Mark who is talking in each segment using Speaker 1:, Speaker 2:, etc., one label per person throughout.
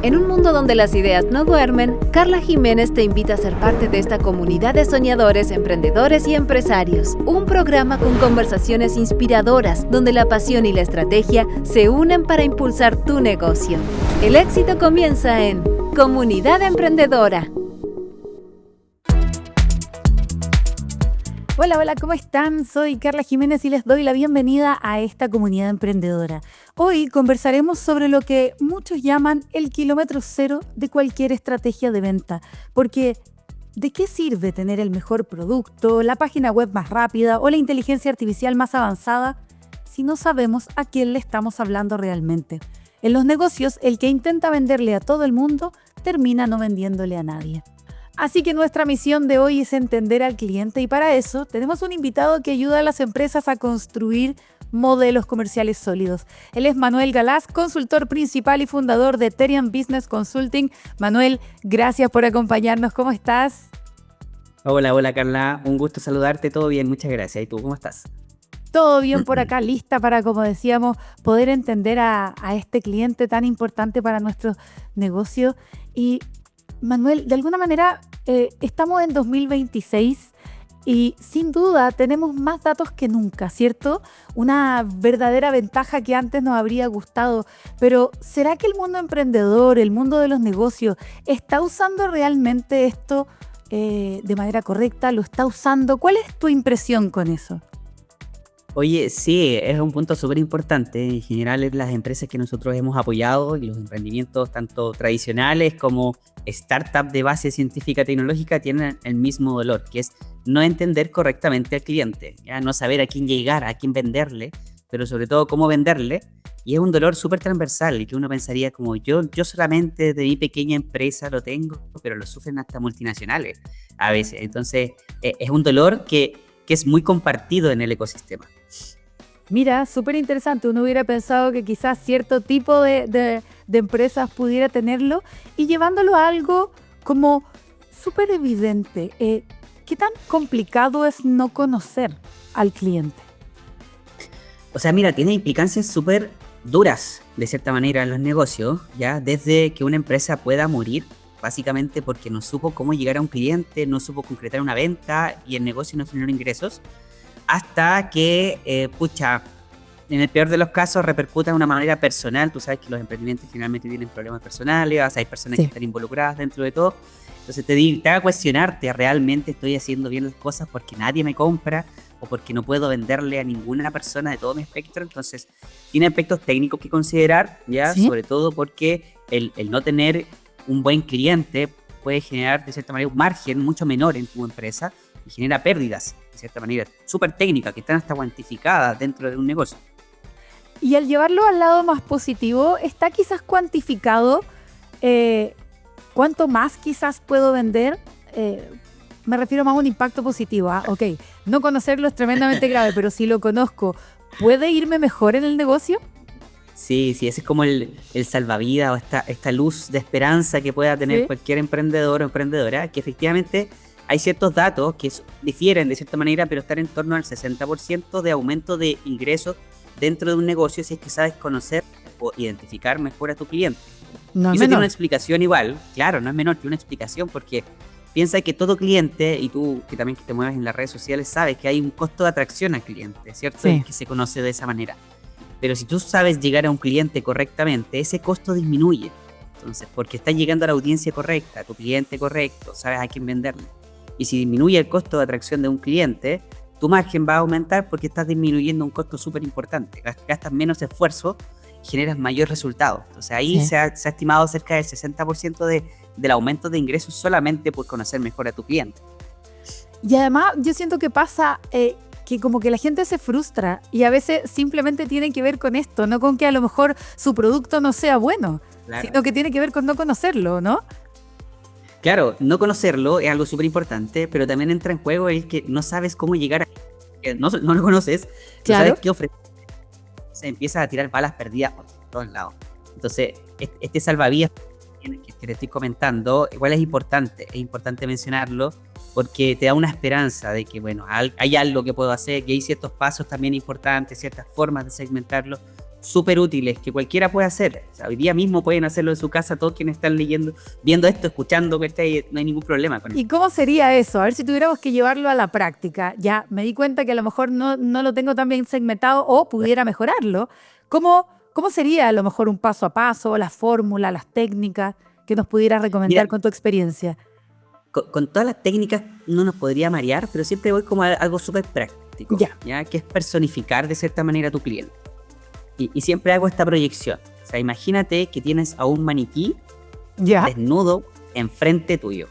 Speaker 1: En un mundo donde las ideas no duermen, Carla Jiménez te invita a ser parte de esta comunidad de soñadores, emprendedores y empresarios. Un programa con conversaciones inspiradoras, donde la pasión y la estrategia se unen para impulsar tu negocio. El éxito comienza en Comunidad Emprendedora.
Speaker 2: Hola, hola, ¿cómo están? Soy Carla Jiménez y les doy la bienvenida a esta comunidad emprendedora. Hoy conversaremos sobre lo que muchos llaman el kilómetro cero de cualquier estrategia de venta. Porque, ¿de qué sirve tener el mejor producto, la página web más rápida o la inteligencia artificial más avanzada si no sabemos a quién le estamos hablando realmente? En los negocios, el que intenta venderle a todo el mundo termina no vendiéndole a nadie. Así que nuestra misión de hoy es entender al cliente y para eso tenemos un invitado que ayuda a las empresas a construir modelos comerciales sólidos. Él es Manuel Galaz, consultor principal y fundador de Terian Business Consulting. Manuel, gracias por acompañarnos. ¿Cómo estás?
Speaker 3: Hola Carla, un gusto saludarte, todo bien, muchas gracias. ¿Y tú cómo estás?
Speaker 2: Todo bien por acá, lista para, como decíamos, poder entender a este cliente tan importante para nuestro negocio. Y Manuel, de alguna manera estamos en 2026 y sin duda tenemos más datos que nunca, ¿cierto? Una verdadera ventaja que antes nos habría gustado. Pero ¿será que el mundo emprendedor, el mundo de los negocios, está usando realmente esto de manera correcta? ¿Lo está usando? ¿Cuál es tu impresión con eso?
Speaker 3: Oye, sí, es un punto súper importante. En general, las empresas que nosotros hemos apoyado y los emprendimientos tanto tradicionales como startups de base científica tecnológica tienen el mismo dolor, que es no entender correctamente al cliente, ¿ya? No saber a quién llegar, a quién venderle, pero sobre todo cómo venderle. Y es un dolor súper transversal y que uno pensaría como yo solamente de mi pequeña empresa lo tengo, pero lo sufren hasta multinacionales a veces. Entonces, es un dolor que es muy compartido en el ecosistema.
Speaker 2: Mira, súper interesante. Uno hubiera pensado que quizás cierto tipo de empresas pudiera tenerlo y llevándolo a algo como súper evidente. ¿Qué tan complicado es no conocer al cliente?
Speaker 3: O sea, mira, tiene implicancias súper duras, de cierta manera, en los negocios, ¿ya? Desde que una empresa pueda morir, básicamente porque no supo cómo llegar a un cliente, no supo concretar una venta y el negocio no generó ingresos, hasta que, en el peor de los casos repercuta de una manera personal. Tú sabes que los emprendimientos generalmente tienen problemas personales, hay personas que están involucradas dentro de todo. Entonces te haga cuestionarte, ¿realmente estoy haciendo bien las cosas porque nadie me compra o porque no puedo venderle a ninguna persona de todo mi espectro? Entonces tiene aspectos técnicos que considerar, ¿ya? ¿Sí? Sobre todo porque el no tener un buen cliente puede generar de cierta manera un margen mucho menor en tu empresa y genera pérdidas de cierta manera súper técnicas que están hasta cuantificadas dentro de un negocio.
Speaker 2: Y al llevarlo al lado más positivo, ¿está quizás cuantificado cuánto más quizás puedo vender? Me refiero más a un impacto positivo. Ok, no conocerlo es tremendamente grave, pero si lo conozco, ¿puede irme mejor en el negocio?
Speaker 3: Sí, ese es como el salvavidas o esta luz de esperanza que pueda tener cualquier emprendedor o emprendedora, que efectivamente hay ciertos datos que difieren de cierta manera, pero están en torno al 60% de aumento de ingresos dentro de un negocio si es que sabes conocer o identificar mejor a tu cliente.
Speaker 2: No
Speaker 3: y
Speaker 2: es
Speaker 3: eso tiene
Speaker 2: menor.
Speaker 3: una explicación igual, claro, no es menor, tiene una explicación porque piensa que todo cliente, y tú que también que te mueves en las redes sociales sabes que hay un costo de atracción al cliente, ¿cierto?
Speaker 2: Sí.
Speaker 3: Y que se conoce de esa manera. Pero si tú sabes llegar a un cliente correctamente, ese costo disminuye. Entonces, porque estás llegando a la audiencia correcta, a tu cliente correcto, sabes a quién venderle. Y si disminuye el costo de atracción de un cliente, tu margen va a aumentar porque estás disminuyendo un costo súper importante. Gastas menos esfuerzo y generas mayor resultado. Entonces ahí se ha estimado cerca del 60% del aumento de ingresos solamente por conocer mejor a tu cliente.
Speaker 2: Y además yo siento que pasa que como que la gente se frustra y a veces simplemente tiene que ver con esto, no con que a lo mejor su producto no sea bueno, claro, sino que tiene que ver con no conocerlo, ¿no?
Speaker 3: Claro, no conocerlo es algo súper importante, pero también entra en juego el que no sabes cómo llegar a... No lo conoces,
Speaker 2: claro,
Speaker 3: no sabes qué ofrecer. Se empieza a tirar balas perdidas por todos lados. Entonces, este salvavidas que te estoy comentando, igual es importante mencionarlo, porque te da una esperanza de que, bueno, hay algo que puedo hacer, que hay ciertos pasos también importantes, ciertas formas de segmentarlo, súper útiles que cualquiera puede hacer. O sea, hoy día mismo pueden hacerlo en su casa, todos quienes están leyendo, viendo esto, escuchando, ¿cachai? No hay ningún problema con eso.
Speaker 2: ¿Y cómo sería eso? A ver si tuviéramos que llevarlo a la práctica. Ya me di cuenta que a lo mejor no lo tengo tan bien segmentado o pudiera mejorarlo. ¿Cómo sería a lo mejor un paso a paso, la fórmula, las técnicas que nos pudieras recomendar con tu experiencia?
Speaker 3: Con todas las técnicas no nos podría marear, pero siempre voy como a algo súper práctico, ¿ya? Que es personificar de cierta manera a tu cliente. Y siempre hago esta proyección. O sea, imagínate que tienes a un maniquí desnudo enfrente tuyo,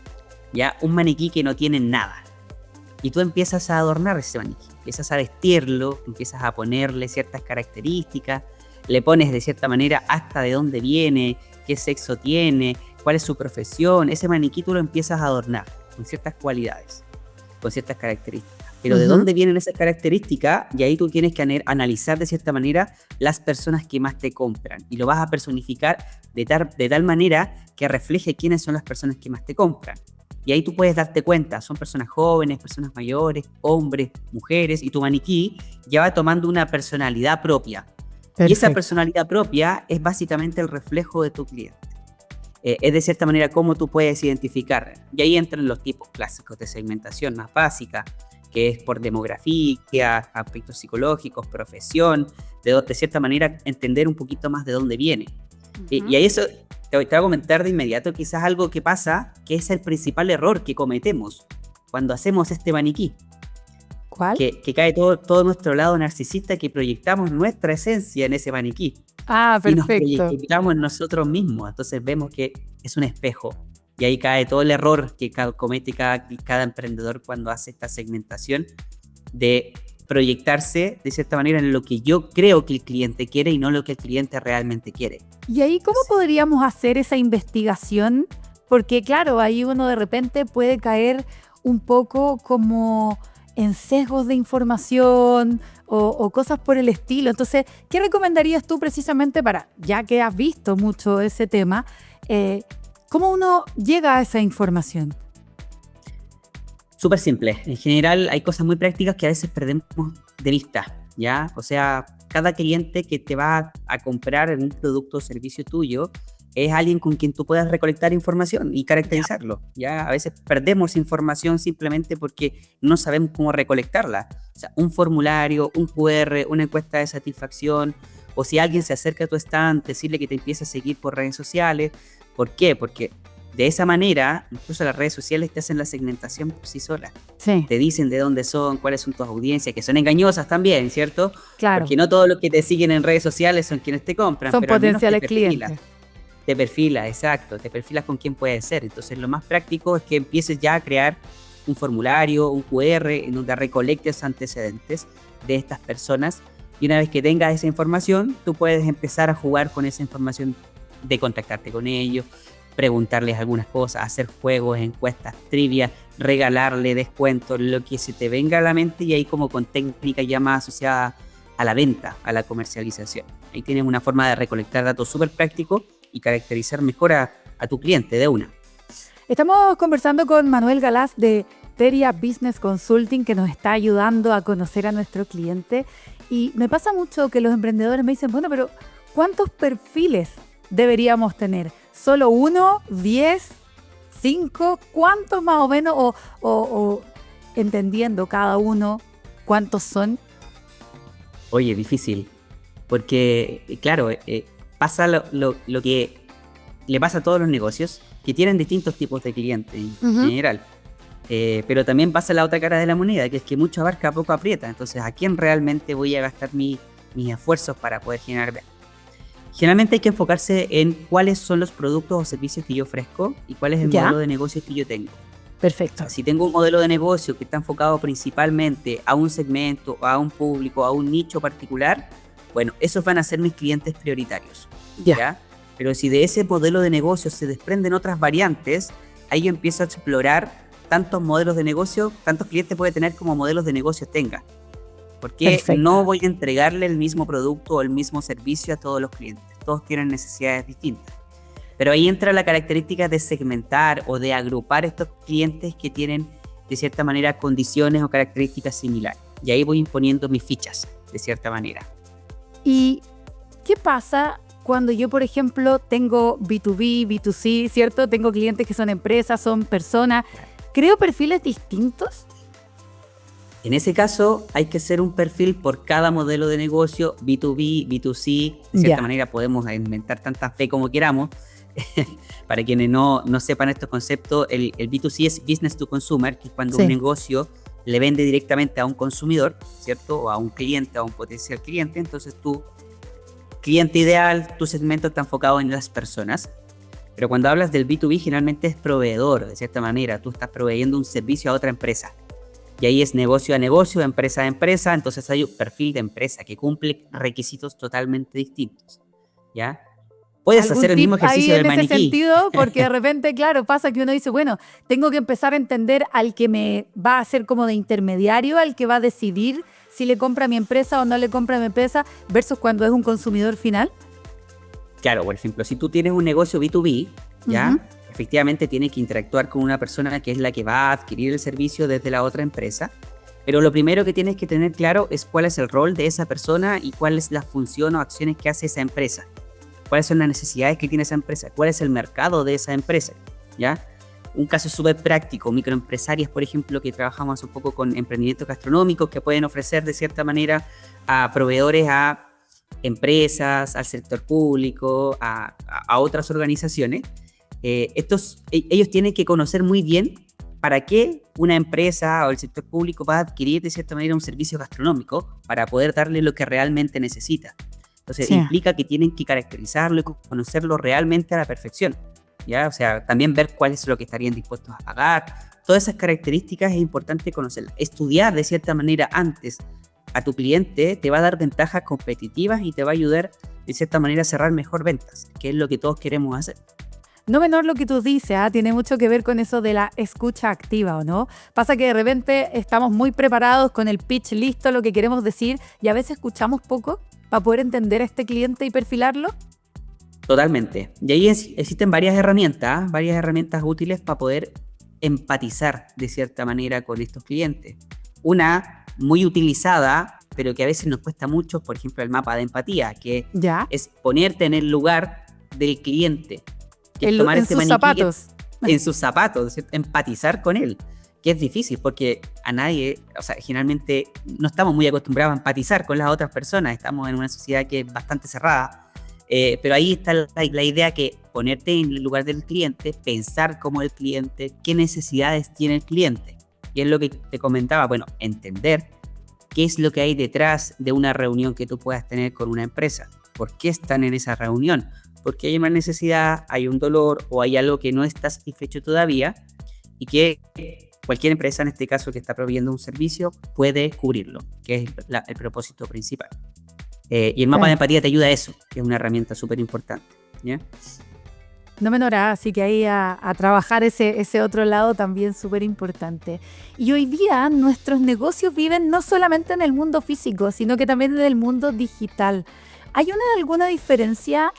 Speaker 3: ¿ya? Un maniquí que no tiene nada. Y tú empiezas a adornar ese maniquí, empiezas a vestirlo, empiezas a ponerle ciertas características, le pones de cierta manera hasta de dónde viene, qué sexo tiene, cuál es su profesión. Ese maniquí tú lo empiezas a adornar con ciertas cualidades, con ciertas características. Pero ¿de dónde vienen esas características? Y ahí tú tienes que analizar de cierta manera las personas que más te compran. Y lo vas a personificar de tal manera que refleje quiénes son las personas que más te compran. Y ahí tú puedes darte cuenta, son personas jóvenes, personas mayores, hombres, mujeres, y tu maniquí ya va tomando una personalidad propia. Perfecto. Y esa personalidad propia es básicamente el reflejo de tu cliente. Es de cierta manera cómo tú puedes identificar. Y ahí entran los tipos clásicos de segmentación más básica, que es por demografía, aspectos psicológicos, profesión, de cierta manera entender un poquito más de dónde viene. Y ahí eso te voy a comentar de inmediato quizás algo que pasa, que es el principal error que cometemos cuando hacemos este maniquí.
Speaker 2: ¿Cuál?
Speaker 3: Que cae todo nuestro lado narcisista, que proyectamos nuestra esencia en ese maniquí.
Speaker 2: Ah, perfecto.
Speaker 3: Y nos proyectamos en nosotros mismos, entonces vemos que es un espejo. Y ahí cae todo el error que comete cada emprendedor cuando hace esta segmentación de proyectarse de cierta manera en lo que yo creo que el cliente quiere y no lo que el cliente realmente quiere.
Speaker 2: ¿Y ahí cómo podríamos hacer esa investigación? Porque claro, ahí uno de repente puede caer un poco como en sesgos de información o cosas por el estilo. Entonces, ¿qué recomendarías tú precisamente para, ya que has visto mucho ese tema, cómo uno llega a esa información?
Speaker 3: Súper simple. En general hay cosas muy prácticas que a veces perdemos de vista, ¿ya? O sea, cada cliente que te va a comprar en un producto o servicio tuyo es alguien con quien tú puedas recolectar información y caracterizarlo, ¿ya? A veces perdemos información simplemente porque no sabemos cómo recolectarla. O sea, un formulario, un QR, una encuesta de satisfacción, o si alguien se acerca a tu stand, decirle que te empiece a seguir por redes sociales. ¿Por qué? Porque de esa manera, incluso las redes sociales te hacen la segmentación por sí solas.
Speaker 2: Sí.
Speaker 3: Te dicen de dónde son, cuáles son tus audiencias, que son engañosas también, ¿cierto?
Speaker 2: Claro.
Speaker 3: Porque no todos los que te siguen en redes sociales son quienes te compran.
Speaker 2: Son
Speaker 3: pero
Speaker 2: potenciales clientes.
Speaker 3: Te perfilas, exacto, te perfilas con quién puede ser. Entonces lo más práctico es que empieces ya a crear un formulario, un QR, en donde recolectes antecedentes de estas personas. Y una vez que tengas esa información, tú puedes empezar a jugar con esa información de contactarte con ellos, preguntarles algunas cosas, hacer juegos, encuestas, trivia, regalarle descuentos, lo que se te venga a la mente, y ahí como con técnica ya más asociada a la venta, a la comercialización. Ahí tienes una forma de recolectar datos súper prácticos y caracterizar mejor a tu cliente de una.
Speaker 2: Estamos conversando con Manuel Galaz de Teria Business Consulting, que nos está ayudando a conocer a nuestro cliente. Y me pasa mucho que los emprendedores me dicen, bueno, pero ¿cuántos perfiles deberíamos tener? ¿Solo 1, 10, 5? ¿Cuántos más o menos? O entendiendo cada uno cuántos son.
Speaker 3: Oye, difícil, porque claro, pasa lo que le pasa a todos los negocios, que tienen distintos tipos de clientes en general. Pero también pasa la otra cara de la moneda, que es que mucho abarca, poco aprieta. Entonces, ¿a quién realmente voy a gastar mis esfuerzos para poder generar ventas? Generalmente hay que enfocarse en cuáles son los productos o servicios que yo ofrezco y cuál es el modelo de negocio que yo tengo.
Speaker 2: Perfecto.
Speaker 3: Si tengo un modelo de negocio que está enfocado principalmente a un segmento, a un público, a un nicho particular, bueno, esos van a ser mis clientes prioritarios. ¿Ya? Pero si de ese modelo de negocio se desprenden otras variantes, ahí yo empiezo a explorar tantos modelos de negocio, tantos clientes puede tener como modelos de negocio tenga. Porque no voy a entregarle el mismo producto o el mismo servicio a todos los clientes. Todos tienen necesidades distintas. Pero ahí entra la característica de segmentar o de agrupar estos clientes que tienen, de cierta manera, condiciones o características similares. Y ahí voy imponiendo mis fichas, de cierta manera.
Speaker 2: ¿Y ¿qué pasa cuando yo, por ejemplo, tengo B2B, B2C, ¿cierto? Tengo clientes que son empresas, son personas. ¿Creo perfiles distintos?
Speaker 3: En ese caso, hay que hacer un perfil por cada modelo de negocio, B2B, B2C. De cierta manera, podemos inventar tantas B como queramos. Para quienes no sepan estos conceptos, el B2C es Business to Consumer, que es cuando un negocio le vende directamente a un consumidor, ¿cierto? O a un cliente, a un potencial cliente. Entonces, tu cliente ideal, tu segmento está enfocado en las personas. Pero cuando hablas del B2B, generalmente es proveedor, de cierta manera. Tú estás proveyendo un servicio a otra empresa. Y ahí es negocio a negocio, empresa a empresa. Entonces hay un perfil de empresa que cumple requisitos totalmente distintos, ¿ya? Puedes hacer el mismo ejercicio del maniquí.
Speaker 2: En ese sentido, porque de repente, claro, pasa que uno dice, bueno, tengo que empezar a entender al que me va a hacer como de intermediario, al que va a decidir si le compra a mi empresa o no le compra a mi empresa, versus cuando es un consumidor final.
Speaker 3: Claro, por ejemplo, si tú tienes un negocio B2B, ¿ya? Efectivamente tienes que interactuar con una persona que es la que va a adquirir el servicio desde la otra empresa, pero lo primero que tienes que tener claro es cuál es el rol de esa persona y cuál es la función o acciones que hace esa empresa. Cuáles son las necesidades que tiene esa empresa, cuál es el mercado de esa empresa, ¿ya? Un caso súper práctico, microempresarias, por ejemplo, que trabajamos un poco con emprendimientos gastronómicos que pueden ofrecer de cierta manera a proveedores, a empresas, al sector público, a otras organizaciones. Ellos tienen que conocer muy bien para qué una empresa o el sector público va a adquirir de cierta manera un servicio gastronómico para poder darle lo que realmente necesita. Entonces implica que tienen que caracterizarlo y conocerlo realmente a la perfección, ¿ya? O sea, también ver cuál es lo que estarían dispuestos a pagar. Todas esas características es importante conocerlas. Estudiar de cierta manera antes a tu cliente te va a dar ventajas competitivas y te va a ayudar de cierta manera a cerrar mejor ventas, que es lo que todos queremos hacer.
Speaker 2: No menor lo que tú dices, tiene mucho que ver con eso de la escucha activa, ¿o no? Pasa que de repente estamos muy preparados con el pitch listo, lo que queremos decir, y a veces escuchamos poco para poder entender a este cliente y perfilarlo.
Speaker 3: Totalmente. Y ahí existen varias herramientas útiles para poder empatizar de cierta manera con estos clientes. Una muy utilizada, pero que a veces nos cuesta mucho, por ejemplo, el mapa de empatía, que es ponerte en el lugar del cliente. Que es tomar este maniquí en sus zapatos, ¿cierto? Empatizar con él, que es difícil porque a nadie, o sea, generalmente no estamos muy acostumbrados a empatizar con las otras personas, estamos en una sociedad que es bastante cerrada, pero ahí está la idea que ponerte en el lugar del cliente, pensar como el cliente, qué necesidades tiene el cliente, y es lo que te comentaba, bueno, entender qué es lo que hay detrás de una reunión que tú puedas tener con una empresa, por qué están en esa reunión, porque hay una necesidad, hay un dolor o hay algo que no está satisfecho todavía y que cualquier empresa, en este caso que está proveyendo un servicio, puede cubrirlo, que es el propósito principal. Y el mapa de empatía te ayuda a eso, que es una herramienta súper importante, ¿ya?
Speaker 2: No menor, así que ahí a trabajar ese otro lado también súper importante. Y hoy día nuestros negocios viven no solamente en el mundo físico, sino que también en el mundo digital. ¿Hay alguna diferencia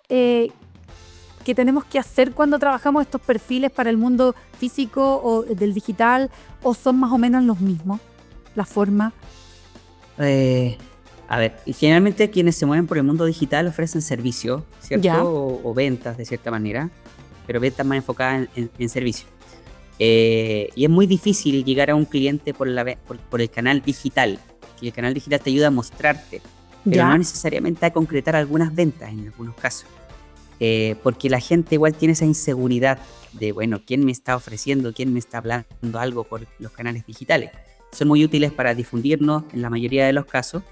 Speaker 2: que tenemos que hacer cuando trabajamos estos perfiles para el mundo físico o del digital, o son más o menos los mismos, la forma?
Speaker 3: A ver, generalmente quienes se mueven por el mundo digital ofrecen servicios, ¿cierto? O ventas de cierta manera, pero ventas más enfocadas en servicio. Y es muy difícil llegar a un cliente por el canal digital, que el canal digital te ayuda a mostrarte, pero no necesariamente a concretar algunas ventas en algunos casos. Porque la gente igual tiene esa inseguridad de, bueno, ¿quién me está ofreciendo? ¿Quién me está hablando algo por los canales digitales? Son muy útiles para difundirnos en la mayoría de los casos.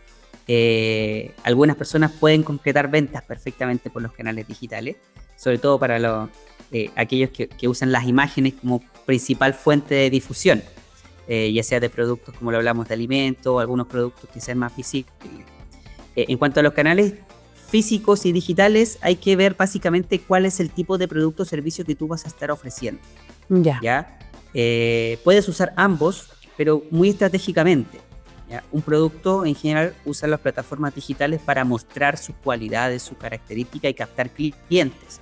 Speaker 3: Algunas personas pueden concretar ventas perfectamente por los canales digitales, sobre todo para aquellos que usan las imágenes como principal fuente de difusión, ya sea de productos como lo hablamos de alimentos o algunos productos que sean más físicos. En cuanto a los canales físicos y digitales, hay que ver básicamente cuál es el tipo de producto o servicio que tú vas a estar ofreciendo. ¿Ya? Puedes usar ambos, pero muy estratégicamente. ¿Ya? Un producto en general usa las plataformas digitales para mostrar sus cualidades, sus características y captar clientes.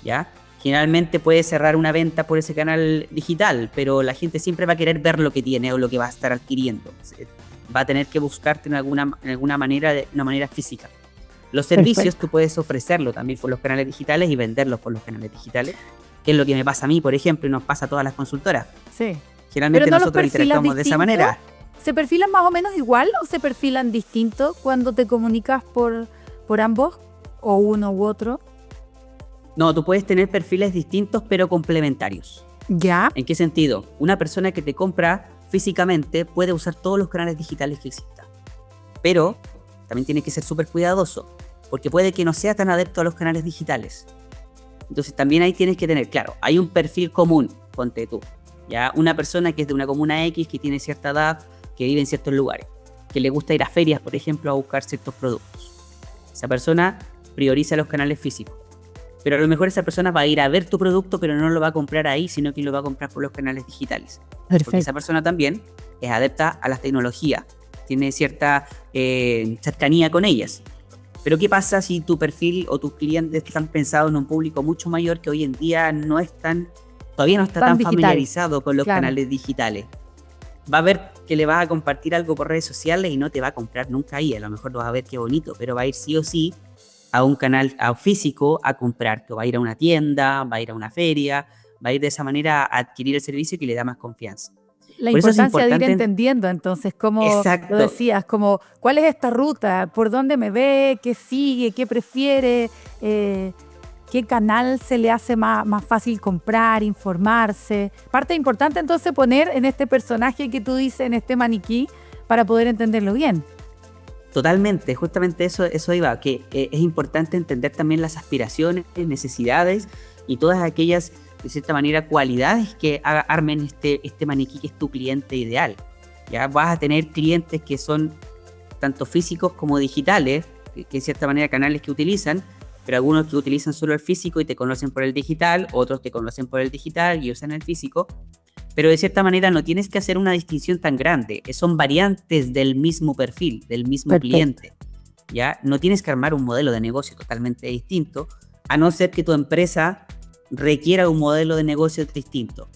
Speaker 3: ¿Ya? Generalmente puedes cerrar una venta por ese canal digital, pero la gente siempre va a querer ver lo que tiene o lo que va a estar adquiriendo. Va a tener que buscarte en alguna manera, de una manera física. Los servicios
Speaker 2: Perfecto.
Speaker 3: tú puedes ofrecerlo también por los canales digitales y venderlos por los canales digitales, que es lo que me pasa a mí, por ejemplo, y nos pasa a todas las consultoras.
Speaker 2: Sí. Pero
Speaker 3: Generalmente
Speaker 2: no los
Speaker 3: nosotros
Speaker 2: perfilas
Speaker 3: interactuamos de esa
Speaker 2: distinto.
Speaker 3: manera.
Speaker 2: ¿Se perfilan más o menos igual o se perfilan distinto cuando te comunicas por ambos? ¿O uno u otro?
Speaker 3: No, tú puedes tener perfiles distintos pero complementarios.
Speaker 2: Ya.
Speaker 3: ¿En qué sentido? Una persona que te compra físicamente puede usar todos los canales digitales que existan, pero también tiene que ser súper cuidadoso, porque puede que no sea tan adepto a los canales digitales. Entonces también ahí tienes que tener claro, hay un perfil común, ponte tú, ya una persona que es de una comuna X, que tiene cierta edad, que vive en ciertos lugares, que le gusta ir a ferias, por ejemplo, a buscar ciertos productos. Esa persona prioriza los canales físicos, pero a lo mejor esa persona va a ir a ver tu producto, pero no lo va a comprar ahí, sino que lo va a comprar por los canales digitales. Porque esa
Speaker 2: Perfecto.
Speaker 3: persona también es adepta a las tecnologías, tiene cierta cercanía con ellas. Pero ¿qué pasa si tu perfil o tus clientes están pensados en un público mucho mayor que hoy en día todavía no está
Speaker 2: Tan
Speaker 3: tan
Speaker 2: digital.
Speaker 3: familiarizado con los
Speaker 2: Claro.
Speaker 3: canales digitales? Va a ver que le vas a compartir algo por redes sociales y no te va a comprar nunca ahí. A lo mejor lo vas a ver qué bonito, pero va a ir sí o sí a un canal físico a comprar, que va a ir a una tienda, va a ir a una feria, va a ir de esa manera a adquirir el servicio que le da más confianza.
Speaker 2: La
Speaker 3: Por eso es
Speaker 2: importancia de ir
Speaker 3: importante.
Speaker 2: entendiendo, entonces, como lo
Speaker 3: Exacto,
Speaker 2: decías, como cuál es esta ruta, por dónde me ve, qué sigue, qué prefiere, qué canal se le hace más fácil comprar, informarse. Parte importante entonces poner en este personaje que tú dices, en este maniquí, para poder entenderlo bien.
Speaker 3: totalmente, justamente eso iba, que es importante entender también las aspiraciones, necesidades y todas aquellas, de cierta manera, cualidades que armen este maniquí que es tu cliente ideal. Ya vas a tener clientes que son tanto físicos como digitales, que de cierta manera canales que utilizan, pero algunos que utilizan solo el físico y te conocen por el digital, otros te conocen por el digital y usan el físico, pero de cierta manera no tienes que hacer una distinción tan grande, son variantes del mismo perfil, del mismo
Speaker 2: Perfecto.
Speaker 3: cliente, ¿ya? No tienes que armar un modelo de negocio totalmente distinto, a no ser que tu empresa requiera un modelo de negocio distinto.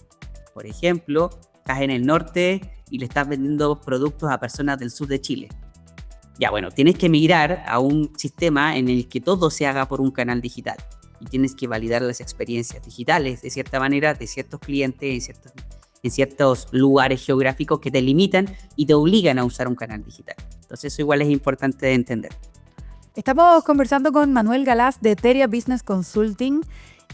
Speaker 3: Por ejemplo, estás en el norte y le estás vendiendo productos a personas del sur de Chile. Ya, bueno, tienes que migrar a un sistema en el que todo se haga por un canal digital y tienes que validar las experiencias digitales de cierta manera de ciertos clientes en ciertos lugares geográficos que te limitan y te obligan a usar un canal digital. Entonces eso igual es importante de entender.
Speaker 2: Estamos conversando con Manuel Galaz de Teria Business Consulting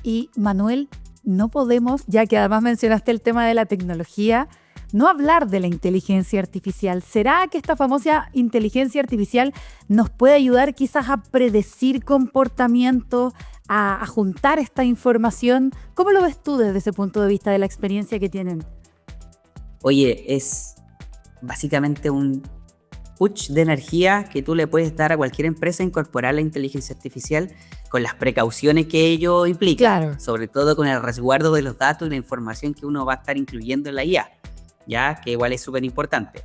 Speaker 2: y Manuel, no podemos, ya que además mencionaste el tema de la tecnología, no hablar de la inteligencia artificial. ¿Será que esta famosa inteligencia artificial nos puede ayudar quizás a predecir comportamientos, a juntar esta información? ¿Cómo lo ves tú desde ese punto de vista de la experiencia que tienen?
Speaker 3: Oye, es básicamente un push de energía que tú le puedes dar a cualquier empresa, incorporar la inteligencia artificial con las precauciones que ello implica,
Speaker 2: Claro.
Speaker 3: sobre todo con el resguardo de los datos y la información que uno va a estar incluyendo en la IA, ya que igual es súper importante.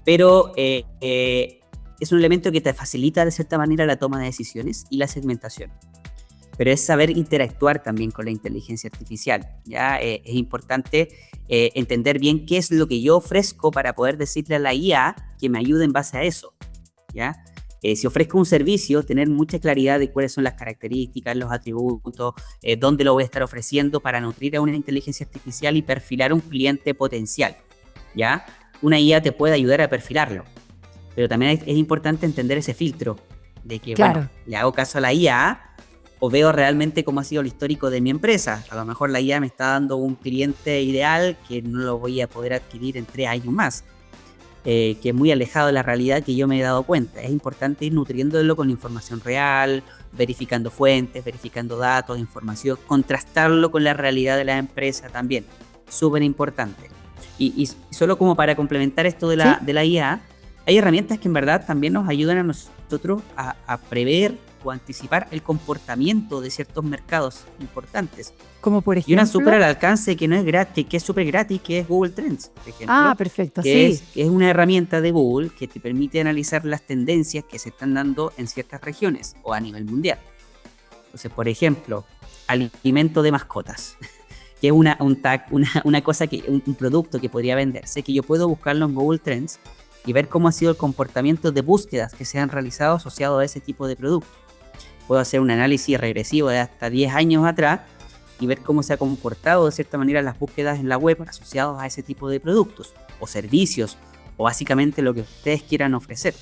Speaker 3: Pero es un elemento que te facilita de cierta manera la toma de decisiones y la segmentación. Pero es saber interactuar también con la inteligencia artificial, ¿ya? Es importante entender bien qué es lo que yo ofrezco para poder decirle a la IA que me ayude en base a eso, ¿ya? Si ofrezco un servicio, tener mucha claridad de cuáles son las características, los atributos, dónde lo voy a estar ofreciendo para nutrir a una inteligencia artificial y perfilar a un cliente potencial, ¿ya? Una IA te puede ayudar a perfilarlo, pero también es importante entender ese filtro de que,
Speaker 2: Claro.
Speaker 3: bueno, le hago caso a la IA o veo realmente cómo ha sido el histórico de mi empresa. A lo mejor la IA me está dando un cliente ideal que no lo voy a poder adquirir en 3 años más, que es muy alejado de la realidad que yo me he dado cuenta. Es importante ir nutriéndolo con información real, verificando fuentes, verificando datos, información, contrastarlo con la realidad de la empresa también. Súper importante. Y solo como para complementar esto de la IA, hay herramientas que en verdad también nos ayudan a nosotros a prever o anticipar el comportamiento de ciertos mercados importantes.
Speaker 2: Como por
Speaker 3: Y
Speaker 2: ejemplo.
Speaker 3: una súper al alcance que no es gratis, que es súper gratis, que es Google Trends, por ejemplo.
Speaker 2: Ah, perfecto,
Speaker 3: que
Speaker 2: sí.
Speaker 3: es una herramienta de Google que te permite analizar las tendencias que se están dando en ciertas regiones o a nivel mundial. Entonces, por ejemplo, alimento de mascotas, que es una cosa, un producto que podría venderse, que yo puedo buscarlo en Google Trends y ver cómo ha sido el comportamiento de búsquedas que se han realizado asociado a ese tipo de producto. puedo hacer un análisis regresivo de hasta 10 años atrás y ver cómo se ha comportado de cierta manera las búsquedas en la web asociados a ese tipo de productos o servicios o básicamente lo que ustedes quieran ofrecer.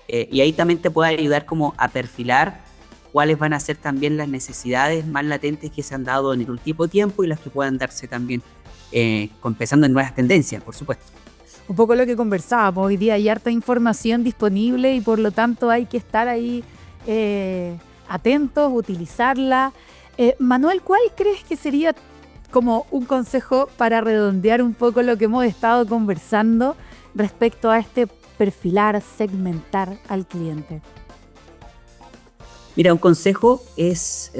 Speaker 3: Y ahí también te puede ayudar como a perfilar cuáles van a ser también las necesidades más latentes que se han dado en el último tiempo y las que puedan darse también pensando en nuevas tendencias, por supuesto.
Speaker 2: Un poco lo que conversábamos, hoy día hay harta información disponible y por lo tanto hay que estar ahí atentos, utilizarla. Manuel, ¿cuál crees que sería como un consejo para redondear un poco lo que hemos estado conversando respecto a este perfilar, segmentar al cliente?
Speaker 3: Mira, un consejo es,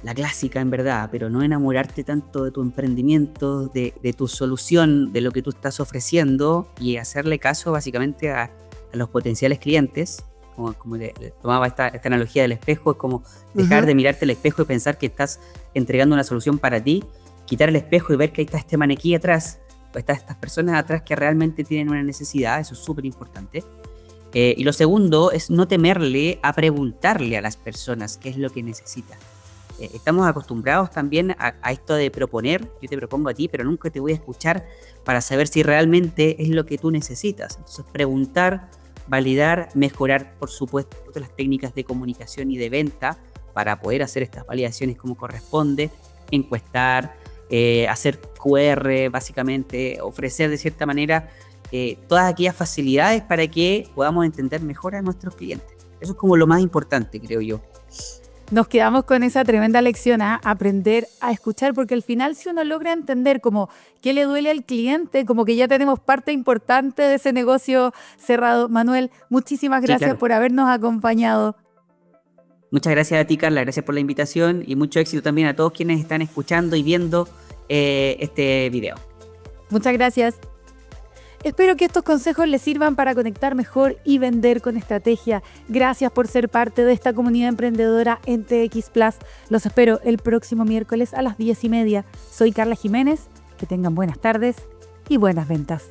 Speaker 3: la clásica en verdad, pero no enamorarte tanto de tu emprendimiento, de tu solución, de lo que tú estás ofreciendo y hacerle caso básicamente a los potenciales clientes. Como le tomaba esta analogía del espejo, es como dejar de mirarte al espejo y pensar que estás entregando una solución para ti, quitar el espejo y ver que ahí está este maniquí atrás, o están estas personas atrás que realmente tienen una necesidad, eso es súper importante. Y lo segundo es no temerle a preguntarle a las personas qué es lo que necesitan. Estamos acostumbrados también a esto de proponer, yo te propongo a ti, pero nunca te voy a escuchar para saber si realmente es lo que tú necesitas. Entonces preguntar, validar, mejorar por supuesto las técnicas de comunicación y de venta para poder hacer estas validaciones como corresponde, encuestar, hacer QR básicamente, ofrecer de cierta manera todas aquellas facilidades para que podamos entender mejor a nuestros clientes. Eso es como lo más importante, creo yo.
Speaker 2: Nos quedamos con esa tremenda lección a aprender a escuchar, porque al final si uno logra entender como qué le duele al cliente, como que ya tenemos parte importante de ese negocio cerrado. Manuel, muchísimas gracias por habernos acompañado.
Speaker 3: Muchas gracias a ti, Carla, gracias por la invitación y mucho éxito también a todos quienes están escuchando y viendo este video.
Speaker 2: Muchas gracias. Espero que estos consejos les sirvan para conectar mejor y vender con estrategia. Gracias por ser parte de esta comunidad emprendedora en TX Plus. Los espero el próximo miércoles a las 10:30. Soy Carla Jiménez. Que tengan buenas tardes y buenas ventas.